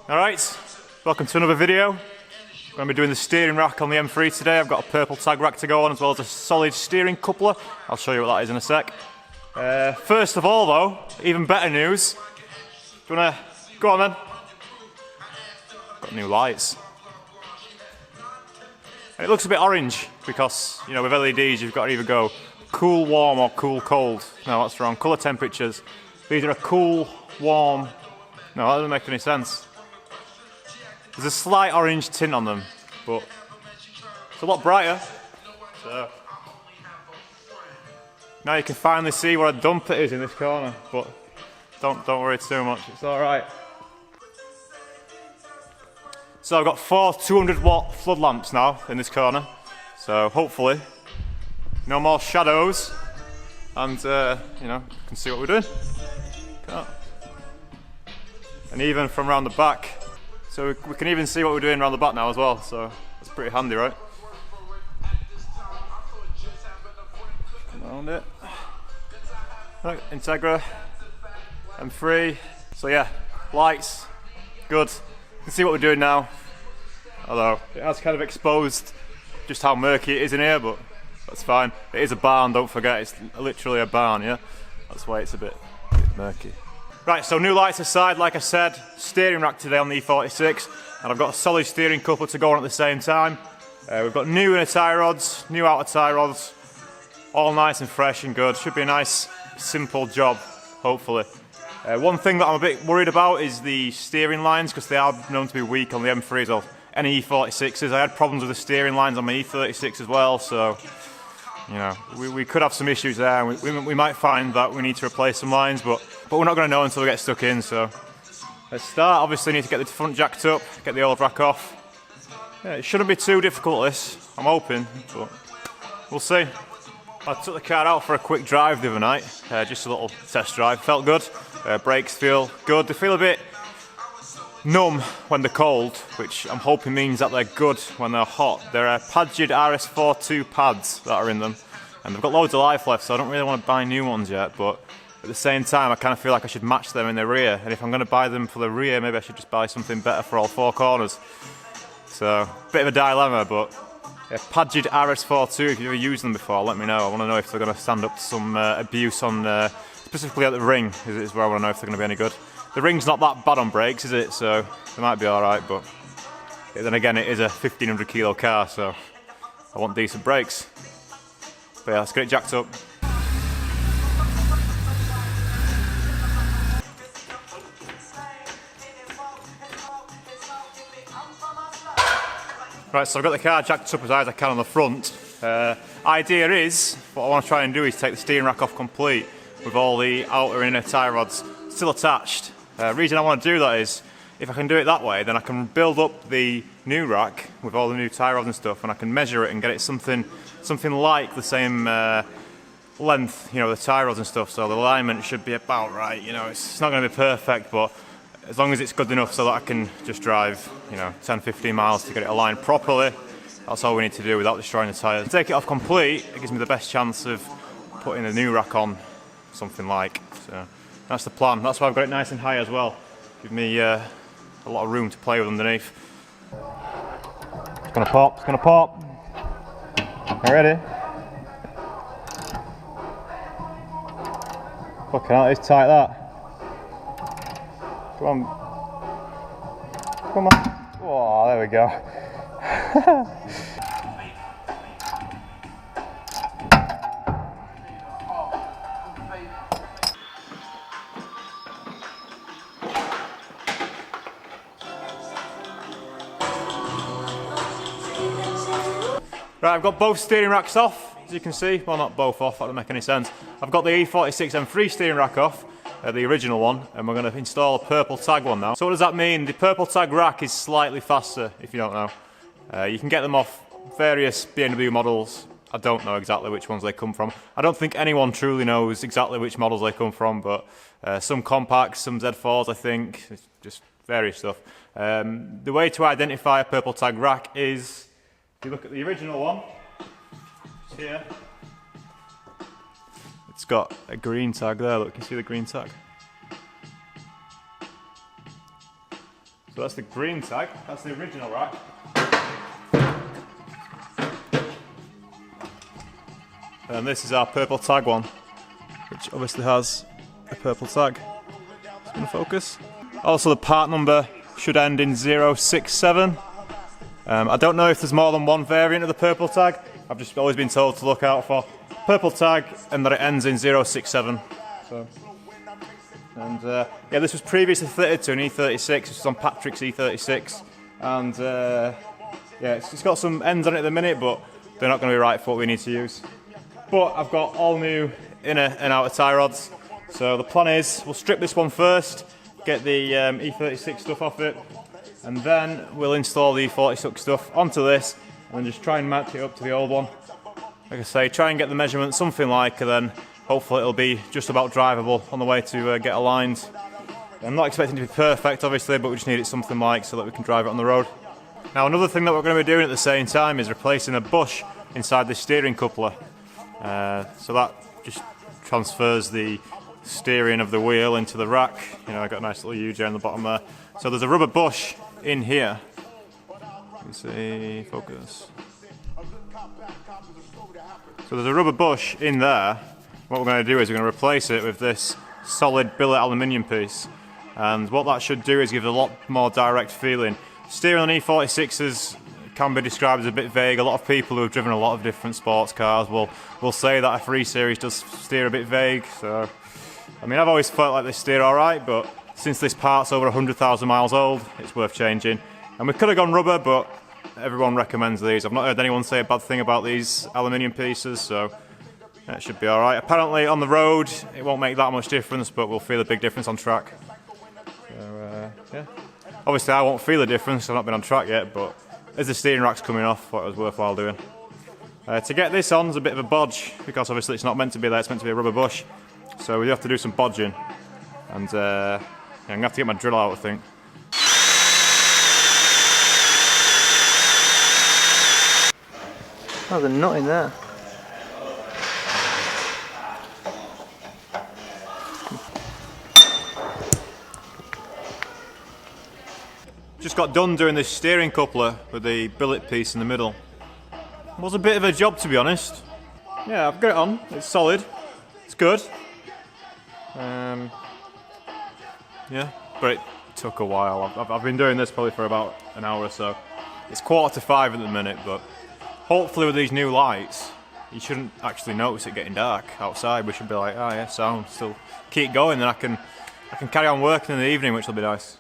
Alright, welcome to another video. I'm going to be doing the steering rack on the M3 today. I've got a purple tag rack to go on as well as a solid steering coupler. I'll show you what that is in a sec. First of all though, even better news. Do you want to... Go on then. Got new lights. And it looks a bit orange because, you know, with LEDs you've got to either go cool, warm or cool, cold. No, that's wrong. Colour temperatures. These are a cool, warm... No, that doesn't make any sense. There's a slight orange tint on them, but it's a lot brighter. So now you can finally see what a dump it is in this corner, but don't worry too much, it's alright. So I've got 4 200-watt flood lamps now in this corner, so hopefully no more shadows, and you know, you can see what we're doing. And even from around the back, so we can even see what we're doing around the back now as well, so that's pretty handy, right? Around it. Right, Integra, M3. So yeah, lights, good. You can see what we're doing now. Although it has kind of exposed just how murky it is in here, but that's fine. It is a barn, don't forget, it's literally a barn, yeah? That's why it's a bit murky. Right, so new lights aside, like I said, steering rack today on the E46, and I've got a solid steering coupler to go on at the same time. We've got new inner tie rods, new outer tie rods, all nice and fresh and good. Should be a nice, simple job, hopefully. One thing that I'm a bit worried about is the steering lines, because they are known to be weak on the M3s or any E46s. I had problems with the steering lines on my E36 as well, so you know, we could have some issues there. We might find that we need to replace some lines, but we're not going to know until we get stuck in. So let's start. Obviously need to get the front jacked up, get the old rack off. Yeah, it shouldn't be too difficult this, I'm hoping, but we'll see. I took the car out for a quick drive the other night, just a little test drive, felt good. Brakes feel good, they feel a bit numb when they're cold, which I'm hoping means that they're good when they're hot. They're Padged RS42 pads that are in them, and they've got loads of life left, so I don't really want to buy new ones yet, but at the same time I kind of feel like I should match them in the rear, and if I'm going to buy them for the rear, maybe I should just buy something better for all 4 corners. So, bit of a dilemma, but yeah, Padged RS42, if you've ever used them before, let me know. I want to know if they're going to stand up to some abuse on, specifically at the ring, is where I want to know if they're going to be any good. The ring's not that bad on brakes, is it? So they might be alright, but then again, it is a 1500 kilo car, so I want decent brakes. But yeah, let's get it jacked up. Right, so I've got the car jacked up as high as I can on the front. Idea is, what I want to try and do is take the steering rack off complete with all the outer and inner tie rods still attached. Reason I want to do that is, if I can do it that way, then I can build up the new rack with all the new tie rods and stuff, and I can measure it and get it something like the same length, you know, the tie rods and stuff, so the alignment should be about right, you know, it's not going to be perfect, but as long as it's good enough so that I can just drive, you know, 10-15 miles to get it aligned properly, that's all we need to do without destroying the tyres. To take it off complete, it gives me the best chance of putting a new rack on, something like, so that's the plan. That's why I've got it nice and high as well. Give me a lot of room to play with underneath. It's gonna pop, it's gonna pop. You ready? Fucking hell, it's tight that. Come on. Come on. Oh, there we go. Right, I've got both steering racks off, as you can see. Well, not both off, that doesn't make any sense. I've got the E46 M3 steering rack off, the original one, and we're going to install a purple tag one now. So what does that mean? The purple tag rack is slightly faster, if you don't know. You can get them off various BMW models. I don't know exactly which ones they come from. I don't think anyone truly knows exactly which models they come from, but some compacts, some Z4s, I think, it's just various stuff. The way to identify a purple tag rack is, if you look at the original one, it's here. It's got a green tag there, look, you can see the green tag. So that's the green tag, that's the original rack. And this is our purple tag one, which obviously has a purple tag. It's going to focus. Also the part number should end in 067. I don't know if there's more than one variant of the purple tag. I've just always been told to look out for purple tag and that it ends in 067. So. And yeah, this was previously fitted to an E46, which is on Patrick's E46. And yeah, it's got some ends on it at the minute, but they're not going to be right for what we need to use. But I've got all new inner and outer tie rods. So the plan is, we'll strip this one first, get the E46 stuff off it, and then we'll install the E46 stuff onto this, and then just try and match it up to the old one. Like I say, try and get the measurements something like, and then hopefully it'll be just about drivable on the way to get aligned. I'm not expecting to be perfect, obviously, but we just need it something like so that we can drive it on the road. Now, another thing that we're going to be doing at the same time is replacing a bush inside the steering coupler. So that just transfers the steering of the wheel into the rack. You know, I got a nice little U-joint on the bottom there. So there's a rubber bush in here. You see, focus. So there's a rubber bush in there. What we're going to do is we're going to replace it with this solid billet aluminium piece. And what that should do is give it a lot more direct feeling. Steering on E46s can be described as a bit vague. A lot of people who have driven a lot of different sports cars will say that a 3 Series does steer a bit vague. So, I mean, I've always felt like they steer alright, but since this part's over 100,000 miles old, it's worth changing. And we could have gone rubber, but everyone recommends these. I've not heard anyone say a bad thing about these aluminium pieces, so it should be alright. Apparently on the road, it won't make that much difference, but we'll feel a big difference on track. So, yeah. Obviously I won't feel a difference, I've not been on track yet, but as the steering rack's coming off, thought it was worthwhile doing. To get this on is a bit of a bodge, because obviously it's not meant to be there, it's meant to be a rubber bush. So we have to do some bodging. And yeah, I'm going to have to get my drill out, I think. Oh, there's a nut in there. Just got done doing this steering coupler with the billet piece in the middle. It was a bit of a job, to be honest. Yeah, I've got it on. It's solid. It's good. Yeah, but it took a while. I've been doing this probably for about an hour or so. It's 4:45 at the minute, but hopefully with these new lights, you shouldn't actually notice it getting dark outside. We should be like, oh yeah, sound, still keep going, then I can carry on working in the evening, which will be nice.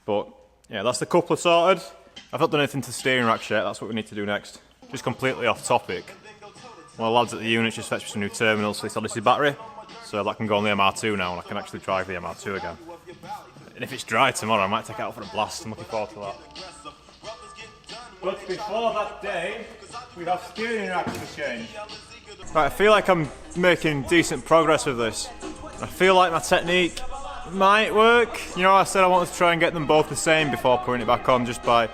But yeah, that's the coupler sorted. I've not done anything to the steering rack yet, that's what we need to do next. Just completely off topic. One of the lads at the unit just fetched me some new terminals for this Odyssey battery, so that can go on the MR2 now and I can actually drive the MR2 again. And if it's dry tomorrow, I might take it out for a blast. I'm looking forward to that. But before that day, we have steering racks to change. Right, I feel like I'm making decent progress with this. I feel like my technique might work. You know, I said I wanted to try and get them both the same before putting it back on, just by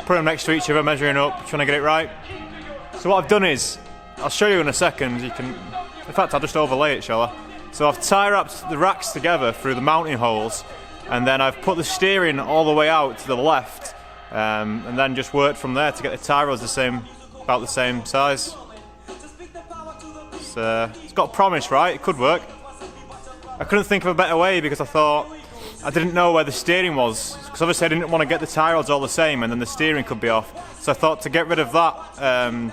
putting them next to each other, measuring up, trying to get it right. So what I've done is, I'll show you in a second, you can, in fact I'll just overlay it, shall I? So I've tie wrapped the racks together through the mounting holes, and then I've put the steering all the way out to the left, and then just worked from there to get the tie rods about the same size. It's got promise, right? It could work. I couldn't think of a better way because I thought I didn't know where the steering was, because obviously I didn't want to get the tie rods all the same and then the steering could be off. So I thought to get rid of that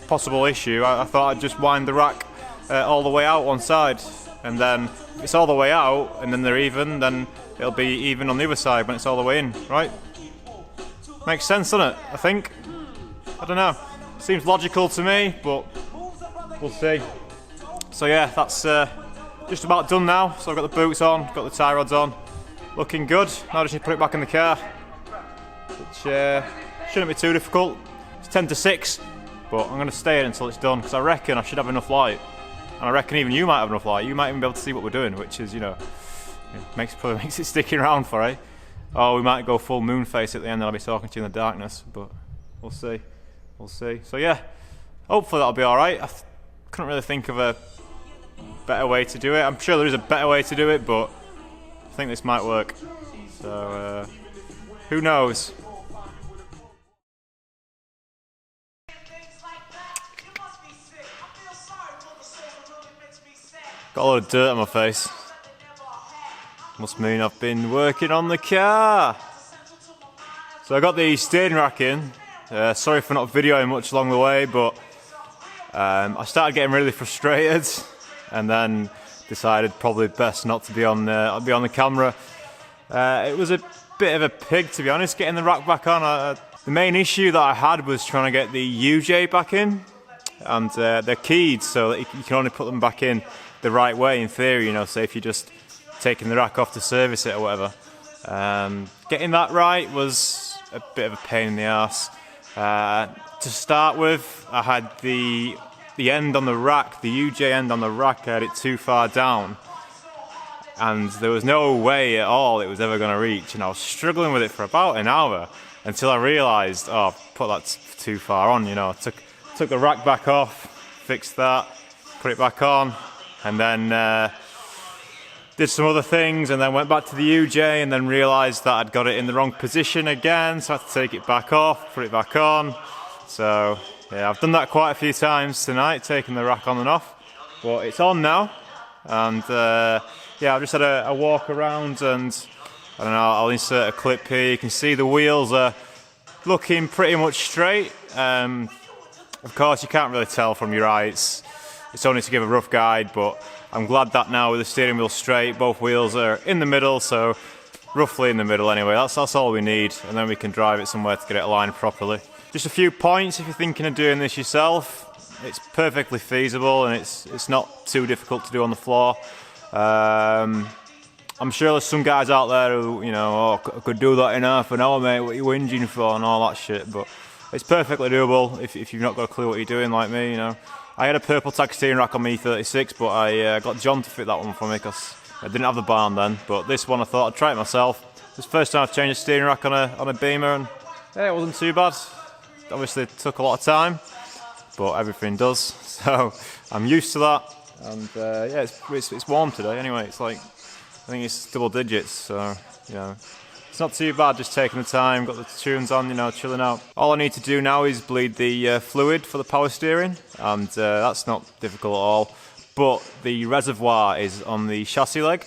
possible issue, I thought I'd just wind the rack all the way out one side, and then if it's all the way out and then they're even, then it'll be even on the other side when it's all the way in, right? Makes sense, doesn't it? I think. I don't know. Seems logical to me, but we'll see. So yeah, that's just about done now. So I've got the boots on, got the tie rods on, looking good. Now I just need to put it back in the car, which shouldn't be too difficult. It's 10 to 6, but I'm going to stay in until it's done because I reckon I should have enough light, and I reckon even you might have enough light. You might even be able to see what we're doing, which is, you know, probably makes it sticking around for, eh? Oh, we might go full moon face at the end and I'll be talking to you in the darkness, but we'll see. We'll see. So yeah, hopefully that'll be alright. I couldn't really think of a better way to do it. I'm sure there is a better way to do it, but I think this might work. So Who knows? Got a lot of dirt on my face. Must mean I've been working on the car. So I got the steering rack in. Sorry for not videoing much along the way, but I started getting really frustrated, and then decided probably best not to be on the camera. It was a bit of a pig, to be honest, getting the rack back on. The main issue that I had was trying to get the UJ back in, and they're keyed, so that you can only put them back in the right way in theory, you know, say if you're just taking the rack off to service it or whatever. Getting that right was a bit of a pain in the arse. To start with, I had the end on the rack, the UJ end on the rack, I had it too far down, and there was no way at all it was ever going to reach, and I was struggling with it for about an hour until I realised, oh, I've put that too far on, you know. I took the rack back off, fixed that, put it back on, and then did some other things, and then went back to the UJ, and then realised that I'd got it in the wrong position again, so I had to take it back off, put it back on. So yeah, I've done that quite a few times tonight, taking the rack on and off, but it's on now. And yeah, I've just had a walk around, and I don't know, I'll insert a clip here. You can see the wheels are looking pretty much straight. Of course, you can't really tell from your eye, it's only to give a rough guide, but I'm glad that now with the steering wheel straight, both wheels are in the middle, so roughly in the middle anyway. That's all we need, and then we can drive it somewhere to get it aligned properly. Just a few points if you're thinking of doing this yourself. It's perfectly feasible, and it's not too difficult to do on the floor. I'm sure there's some guys out there who, you know, oh, I could do that in half an hour, mate, what are you whinging for, and all that shit, but it's perfectly doable if you've not got a clue what you're doing like me, you know. I had a purple tag steering rack on my E46, but I got John to fit that one for me because I didn't have the barn then. But this one I thought I'd try it myself. It's the first time I've changed a steering rack on a Beamer, and yeah, it wasn't too bad. Obviously it took a lot of time, but everything does, so I'm used to that. And yeah, it's warm today anyway. It's like, I think it's double digits, so you know, it's not too bad, just taking the time, got the tunes on, you know, chilling out. All I need to do now is bleed the fluid for the power steering, and that's not difficult at all. But the reservoir is on the chassis leg,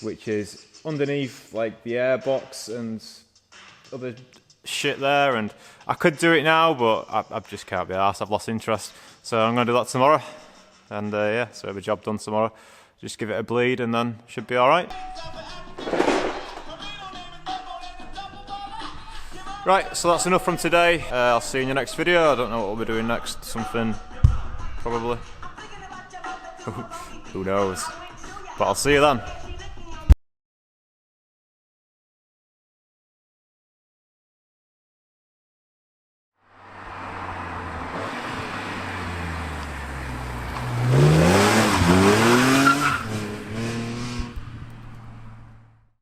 which is underneath like the airbox and other shit there, and I could do it now, but I just can't be arsed. I've lost interest, so I'm going to do that tomorrow, and yeah, so have a job done tomorrow. Just give it a bleed and then should be alright. Right, so that's enough from today. I'll see you in your next video. I don't know what we'll be doing next. Something, probably. Who knows? But I'll see you then.